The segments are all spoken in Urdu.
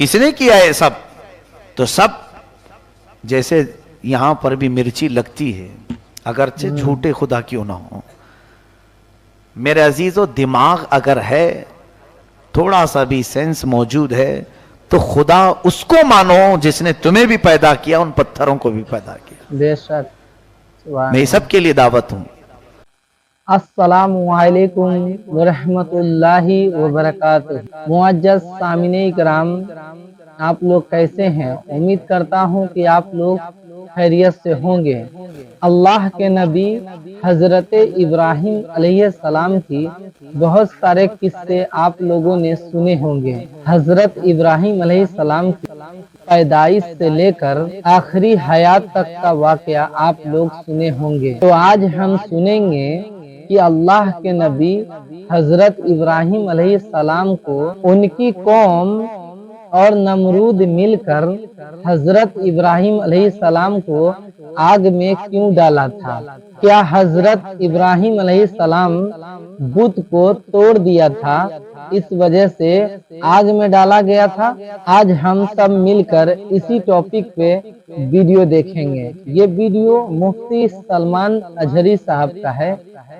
کس نے کیا ہے سب؟ تو سب جیسے یہاں پر بھی مرچی لگتی ہے اگرچہ جھوٹے خدا کیوں نہ ہو. میرے عزیزو دماغ اگر ہے تھوڑا سا بھی سینس موجود ہے تو خدا اس کو مانو جس نے تمہیں بھی پیدا کیا ان پتھروں کو بھی پیدا کیا. بے شک. میں سب کے لیے دعوت ہوں. السلام علیکم ورحمۃ اللہ وبرکاتہ. معزز سامعین کرام، آپ لوگ کیسے ہیں؟ امید کرتا ہوں کہ آپ لوگ خیریت سے ہوں گے. اللہ کے نبی حضرت ابراہیم علیہ السلام کی بہت سارے قصے آپ لوگوں نے سنے ہوں گے. حضرت ابراہیم علیہ السلام کی پیدائش سے لے کر آخری حیات تک کا واقعہ آپ لوگ سنے ہوں گے. تو آج ہم سنیں گے کہ اللہ کے نبی حضرت ابراہیم علیہ السلام کو ان کی قوم اور نمرود مل کر حضرت ابراہیم علیہ السلام کو آگ میں کیوں ڈالا تھا. کیا حضرت ابراہیم علیہ السلام بت کو توڑ دیا تھا اس وجہ سے آگ میں ڈالا گیا تھا؟ آج ہم سب مل کر اسی ٹاپک پہ ویڈیو دیکھیں گے. یہ ویڈیو مفتی سلمان اجہری صاحب کا ہے.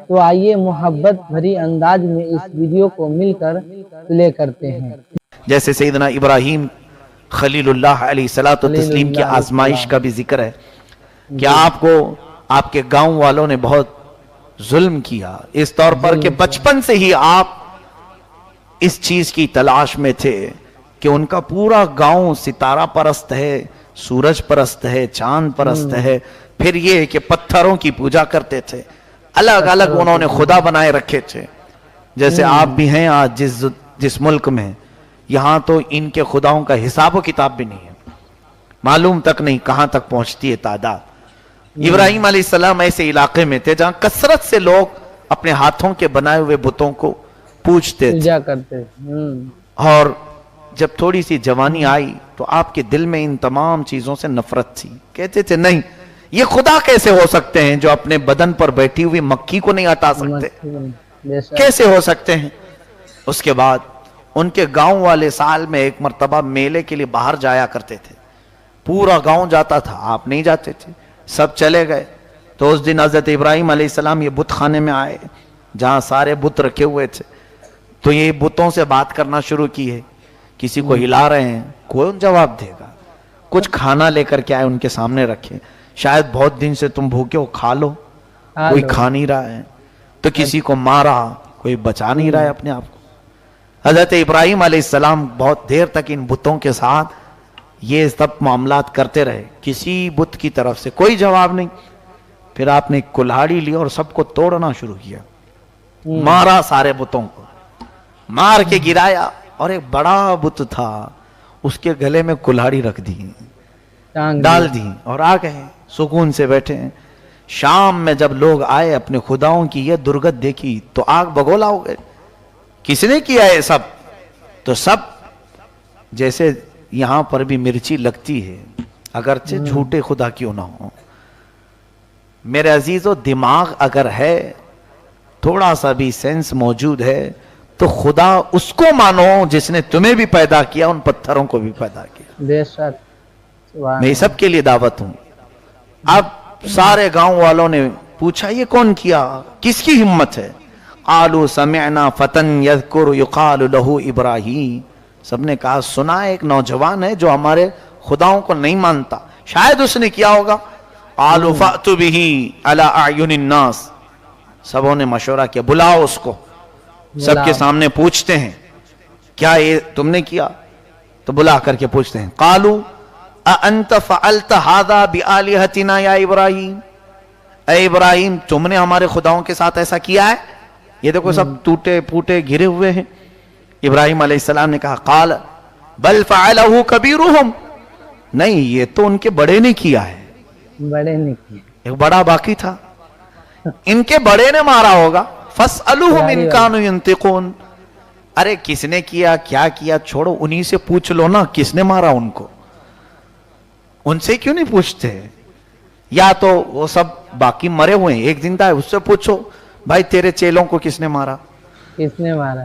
تو آئیے محبت بھری انداز میں اس ویڈیو کو مل کر پلے کرتے ہیں. جیسے سیدنا ابراہیم خلیل اللہ علیہ الصلوۃ والتسلیم کی آزمائش کا بھی ذکر ہے کہ آپ کو آپ کے گاؤں والوں نے بہت ظلم کیا اس طور پر کہ بچپن سے ہی آپ اس چیز کی تلاش میں تھے کہ ان کا پورا گاؤں ستارہ پرست ہے، سورج پرست ہے، چاند پرست ہے. پھر یہ کہ پتھروں کی پوجا کرتے تھے، الگ الگ انہوں نے خدا بنائے رکھے تھے. جیسے آپ بھی ہیں آج جس ملک میں، یہاں تو ان کے خداؤں کا حساب و کتاب بھی نہیں ہے، معلوم تک نہیں کہاں تک پہنچتی ہے تعداد. ابراہیم علیہ السلام ایسے علاقے میں تھے جہاں کثرت سے لوگ اپنے ہاتھوں کے بنائے ہوئے بتوں کو پوجتے تھے. اور جب تھوڑی سی جوانی آئی تو آپ کے دل میں ان تمام چیزوں سے نفرت تھی. کہتے تھے نہیں، یہ خدا کیسے ہو سکتے ہیں جو اپنے بدن پر بیٹھی ہوئی مکھی کو نہیں ہٹا سکتے؟ کیسے ہو سکتے ہیں؟ اس کے بعد ان کے گاؤں والے سال میں ایک مرتبہ میلے کے لیے باہر جایا کرتے تھے. پورا گاؤں جاتا تھا، آپ نہیں جاتے تھے. سب چلے گئے تو اس دن حضرت ابراہیم علیہ السلام یہ بت خانے میں آئے جہاں سارے بت رکھے ہوئے تھے. تو یہ بتوں سے بات کرنا شروع کی ہے. کسی کو ہلا رہے ہیں، کون جواب دے گا؟ کچھ کھانا لے کر کے آئے، ان کے سامنے رکھے. شاید بہت دن سے تم بھوکے ہو، کھا لو. کوئی کھا نہیں رہا ہے. تو کسی کو مارا، کوئی بچا نہیں رہا ہے اپنے آپ کو. حضرت ابراہیم علیہ السلام بہت دیر تک ان بتوں کے ساتھ یہ سب معاملات کرتے رہے. کسی بت کی طرف سے کوئی جواب نہیں. پھر آپ نے کلہاڑی لی اور سب کو توڑنا شروع کیا. مارا سارے بتوں کو، مار کے گرایا. اور ایک بڑا بت تھا، اس کے گلے میں کلہاڑی رکھ دی، ڈال دی اور آ گئے سکون سے بیٹھے. شام میں جب لوگ آئے اپنے خداؤں کی یہ درگت دیکھی تو آگ بگولا ہو گئے. کس نے کیا ہے سب؟ تو سب جیسے یہاں پر بھی مرچی لگتی ہے اگرچہ جھوٹے خدا کیوں نہ ہو. میرے عزیزو دماغ اگر ہے تھوڑا سا بھی سینس موجود ہے تو خدا اس کو مانو جس نے تمہیں بھی پیدا کیا ان پتھروں کو بھی پیدا کیا. بے شک. میں سب کے لیے دعوت ہوں. اب سارے گاؤں والوں نے پوچھا یہ کون کیا، کس کی ہمت ہے؟ قالوا سمعنا فتن یذکر یقال له ابراہیم. سب نے کہا سنا ایک نوجوان ہے جو ہمارے خداؤں کو نہیں مانتا، شاید اس نے کیا ہوگا. قالوا فأتوا به على اعین الناس. سبوں نے مشورہ کیا بلاؤ اس کو، سب کے سامنے پوچھتے ہیں کیا یہ تم نے کیا؟ تو بلا کر کے پوچھتے ہیں. قالوا اانت فعلت هذا بآلهتنا یا ابراہیم. اے ابراہیم تم نے ہمارے خداؤں کے ساتھ ایسا کیا ہے؟ یہ دیکھو سب ٹوٹے پھوٹے گرے ہوئے ہیں. ابراہیم علیہ السلام نے کہا قال بل فعلہ کبیرہم. نہیں، یہ تو ان کے بڑے نے کیا ہے. بڑے نے کیا، ایک بڑا باقی تھا، ان کے بڑے نے مارا ہوگا. فاسألوہم ان کانوا ینطقون. ارے کس نے کیا، کیا کیا، چھوڑو انہی سے پوچھ لو نا کس نے مارا ان کو. ان سے کیوں نہیں پوچھتے؟ یا تو وہ سب باقی مرے ہوئے ہیں، ایک زندہ ہے، اس سے پوچھو بھائی تیرے چیلوں کو کس نے مارا. کس نے مارا.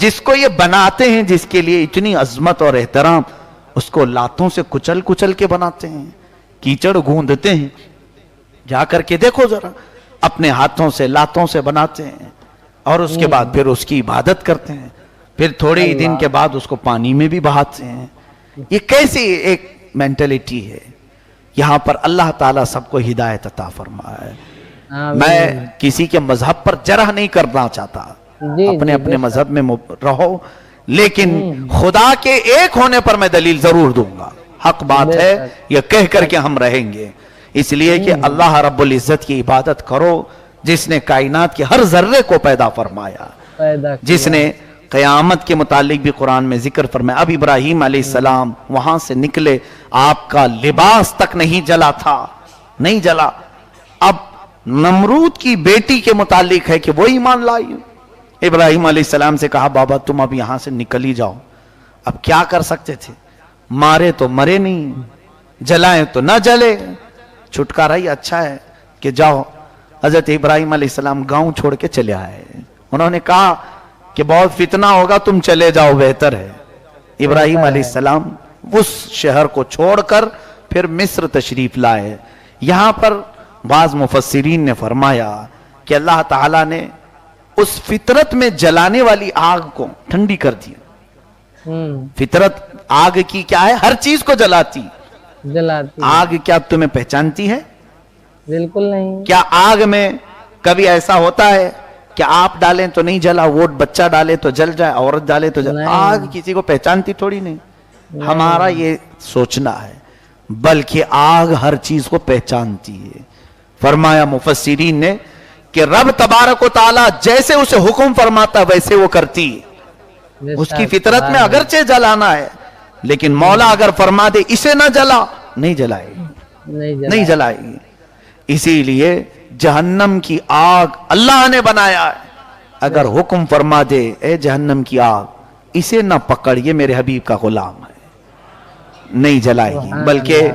جس کو یہ بناتے ہیں، جس کے لیے اتنی عظمت اور احترام، اس کو لاتوں سے کچل کچل کے بناتے ہیں، کیچڑ گوندتے ہیں. جا کر کے دیکھو ذرا، اپنے ہاتھوں سے لاتوں سے بناتے ہیں اور اس کے بعد پھر اس کی عبادت کرتے ہیں، پھر تھوڑے ہی دن کے بعد اس کو پانی میں بھی بہاتے ہیں. یہ کیسی ایک مینٹلٹی ہے؟ یہاں پر اللہ تعالیٰ سب کو ہدایت عطا فرمائے. میں کسی کے مذہب پر جرح نہیں کرنا چاہتا، اپنے اپنے مذہب میں رہو، لیکن خدا کے ایک ہونے پر میں دلیل ضرور دوں گا. حق بات ہے، یہ کہہ کر کے ہم رہیں گے. اس لیے کہ اللہ رب العزت کی عبادت کرو جس نے کائنات کے ہر ذرے کو پیدا فرمایا، جس نے قیامت کے متعلق بھی قرآن میں ذکر فرمایا. اب ابراہیم علیہ السلام وہاں سے نکلے، آپ کا لباس تک نہیں جلا تھا، نہیں جلا. اب نمرود کی بیٹی کے متعلق ہے کہ وہ ایمان لائی. ابراہیم علیہ السلام سے کہا بابا تم اب یہاں سے نکل ہی جاؤ. اب کیا کر سکتے تھے؟ مارے تو مرے نہیں، جلائیں تو نہ جلے، چھٹکارا ہی اچھا ہے کہ جاؤ. حضرت ابراہیم علیہ السلام گاؤں چھوڑ کے چلے آئے. انہوں نے کہا کہ بہت فتنہ ہوگا، تم چلے جاؤ بہتر ہے. ابراہیم علیہ السلام اس شہر کو چھوڑ کر پھر مصر تشریف لائے. یہاں پر بعض مفسرین نے فرمایا کہ اللہ تعالیٰ نے اس فطرت میں جلانے والی آگ کو ٹھنڈی کر دیا. فطرت آگ کی کیا ہے؟ ہر چیز کو جلاتی. آگ کیا تمہیں پہچانتی ہے؟ بالکل نہیں. کیا آگ میں کبھی ایسا ہوتا ہے کہ آپ ڈالیں تو نہیں جلا، وہ بچہ ڈالے تو جل جائے، عورت ڈالے تو جل؟ آگ کسی کو پہچانتی تھوڑی نہیں. ہمارا یہ سوچنا ہے، بلکہ آگ ہر چیز کو پہچانتی ہے. فرمایا مفسرین نے کہ رب تبارک و تعالی جیسے اسے حکم فرماتا ویسے وہ کرتی. اس کی فطرت میں اگرچہ جلانا ہے، لیکن مولا اگر فرما دے اسے نہ جلا، نہیں جلائے گی، نہیں جلائے گی. اسی لیے جہنم کی آگ اللہ نے بنایا ہے. اگر حکم فرما دے اے جہنم کی آگ اسے نہ پکڑ، یہ میرے حبیب کا غلام ہے، نہیں جلائے گی. بلکہ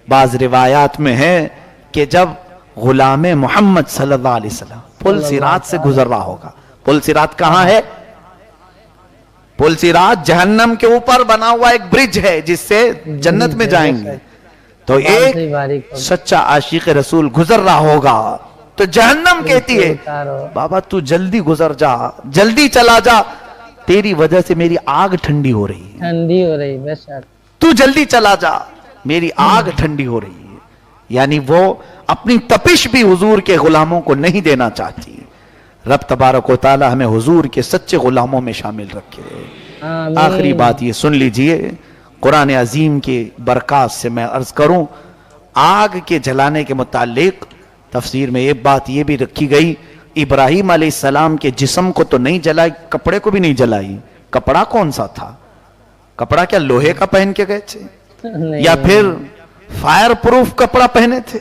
بعض روایات میں ہے کہ جب غلام محمد صلی اللہ علیہ وسلم پل صراط سے گزر رہا ہوگا. پل صراط کہاں ہے؟ پل صراط جہنم کے اوپر بنا ہوا ایک برج ہے جس سے جنت میں جائیں گے. تو ایک سچا عاشق رسول گزر رہا ہوگا تو جہنم کہتی ہے بابا تو جلدی گزر جا، جلدی چلا جا، تیری وجہ سے میری آگ ٹھنڈی ہو رہی ہے، ٹھنڈی ہو رہی بے شک، تو جلدی چلا جا، میری آگ ٹھنڈی ہو رہی ہے. یعنی وہ اپنی تپش بھی حضور کے غلاموں کو نہیں دینا چاہتی. رب تبارک و تعالی ہمیں حضور کے سچے غلاموں میں شامل رکھے. آخری بات یہ سن لیجئے، قرآن عظیم کے برکات سے میں عرض کروں، آگ کے جلانے کے متعلق تفسیر میں ایک بات یہ بھی رکھی گئی، ابراہیم علیہ السلام کے جسم کو تو نہیں جلائی، کپڑے کو بھی نہیں جلائی. کپڑا کون سا تھا؟ کپڑا کیا لوہے کا پہن کے گئے تھے یا پھر فائر پروف کپڑا پہنے تھے؟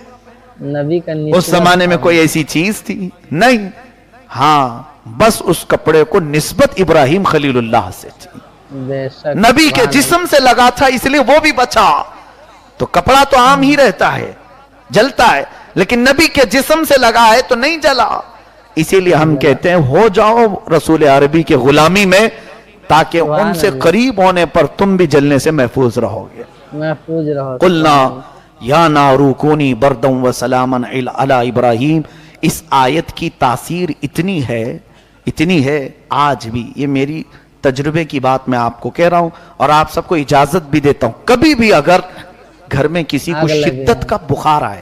نبی کا اس زمانے میں کوئی ایسی چیز تھی نہیں. ہاں بس اس کپڑے کو نسبت ابراہیم خلیل اللہ سے تھی، نبی کے جسم سے لگا تھا اس لیے وہ بھی بچا. تو کپڑا تو عام ہی رہتا ہے، جلتا ہے، لیکن نبی کے جسم سے لگا ہے تو نہیں جلا. اسی لیے ہم کہتے ہیں ہو جاؤ رسول عربی کے غلامی میں، تاکہ ان سے قریب ہونے پر تم بھی جلنے سے محفوظ رہو گے. محفوظ رہو. قلنا یا نار کونی بردا وسلاما علی ابراہیم. اس آیت کی تاثیر اتنی ہے آج بھی. یہ میری تجربے کی بات میں آپ کو کہہ رہا ہوں اور آپ سب کو اجازت بھی دیتا ہوں، کبھی بھی اگر گھر میں کسی کو شدت کا بخار آئے،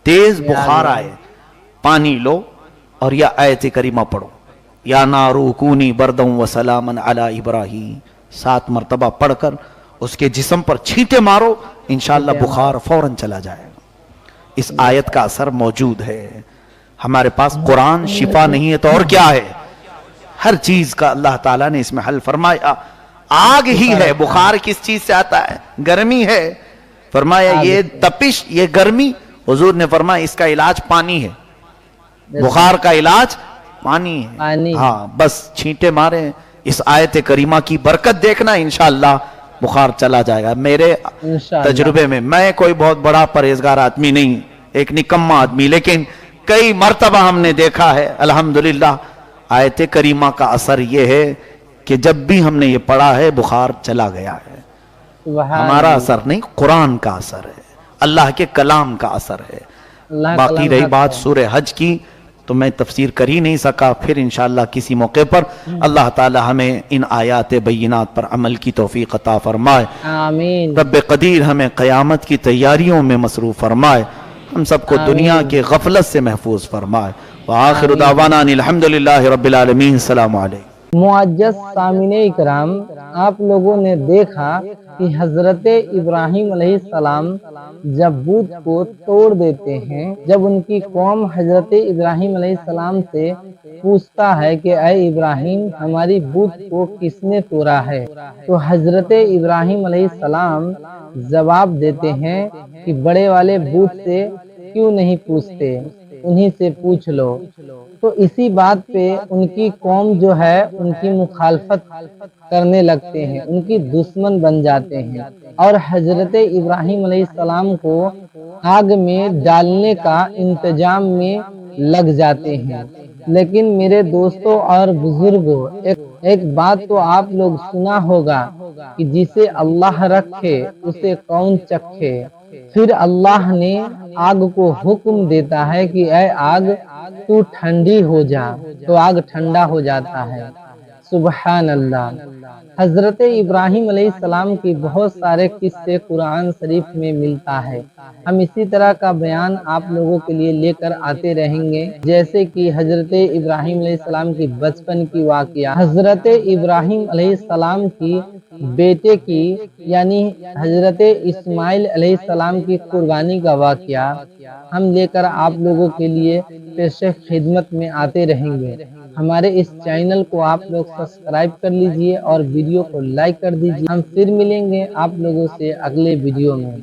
تیز بخار آئے، پانی لو اور یا آیت کریمہ پڑھو، یا نارو کونی بردم و سلاما علی ابراہیم، 7 مرتبہ پڑھ کر اس کے جسم پر چھینٹے مارو، انشاءاللہ بخار فوراً چلا جائے گا. اس آیت کا اثر موجود ہے. ہمارے پاس قرآن شفا نہیں ہے تو اور کیا ہے؟ ہر چیز کا اللہ تعالیٰ نے اس میں حل فرمایا. آگ ہی ہے، بخار کس چیز سے آتا ہے؟ گرمی ہے. فرمایا یہ تپش، یہ گرمی، حضور نے فرمایا اس کا علاج پانی ہے. بخار کا علاج پانی ہے. ہاں بس چھینٹے مارے، اس آیت کریمہ کی برکت دیکھنا، انشاءاللہ بخار چلا جائے گا. میرے تجربے میں، میں کوئی بہت بڑا پرہیزگار آدمی نہیں، ایک نکما آدمی، لیکن کئی مرتبہ ہم نے دیکھا ہے الحمدللہ آیت کریمہ کا اثر یہ ہے کہ جب بھی ہم نے یہ پڑھا ہے بخار چلا گیا ہے. ہمارا اثر نہیں، قرآن کا اثر ہے، اللہ کے کلام کا اثر ہے. باقی رہی بات سورہ حج کی تو میں تفسیر کر ہی نہیں سکا، پھر انشاءاللہ کسی موقع پر اللہ تعالی ہمیں ان آیات بینات پر عمل کی توفیق عطا فرمائے. آمین. رب قدیر ہمیں قیامت کی تیاریوں میں مصروف فرمائے، ہم سب کو دنیا کے غفلت سے محفوظ فرمائے. وآخر دعوانا الحمدللہ رب العالمین. السلام علیکم. معزز سامعین اکرام، آپ لوگوں نے دیکھا کہ حضرت ابراہیم علیہ السلام جب بت کو توڑ دیتے ہیں، جب ان کی قوم حضرت ابراہیم علیہ السلام سے پوچھتا ہے کہ اے ابراہیم ہماری بت کو کس نے توڑا ہے، تو حضرت ابراہیم علیہ السلام جواب دیتے ہیں کہ بڑے والے بت سے کیوں نہیں پوچھتے، انہی سے پوچھ لو. تو اسی بات پہ ان کی قوم جو ہے ان کی مخالفت کرنے لگتے ہیں، ان کی دشمن بن جاتے ہیں اور حضرت ابراہیم علیہ السلام کو آگ میں ڈالنے کا انتظام میں لگ جاتے ہیں. لیکن میرے دوستوں اور بزرگوں، ایک بات تو آپ لوگ سنا ہوگا کہ جسے اللہ رکھے اسے کون چکھے. پھر اللہ نے آگ کو حکم دیتا ہے کہ اے آگ تو ٹھنڈی ہو جا، تو آگ ٹھنڈا ہو جاتا ہے. سبحان اللہ. حضرت ابراہیم علیہ السلام کی بہت سارے قصے قرآن شریف میں ملتا ہے. ہم اسی طرح کا بیان آپ لوگوں کے لیے لے کر آتے رہیں گے، جیسے کہ حضرت ابراہیم علیہ السلام کی بچپن کی واقعہ، حضرت ابراہیم علیہ السلام کی بیٹے کی یعنی حضرت اسماعیل علیہ السلام کی قربانی کا واقعہ ہم لے کر آپ لوگوں کے لیے پیش خدمت میں آتے رہیں گے. ہمارے اس چینل کو آپ لوگ سبسکرائب کر لیجئے اور ویڈیو کو لائک کر دیجئے. ہم پھر ملیں گے آپ لوگوں سے اگلے ویڈیو میں.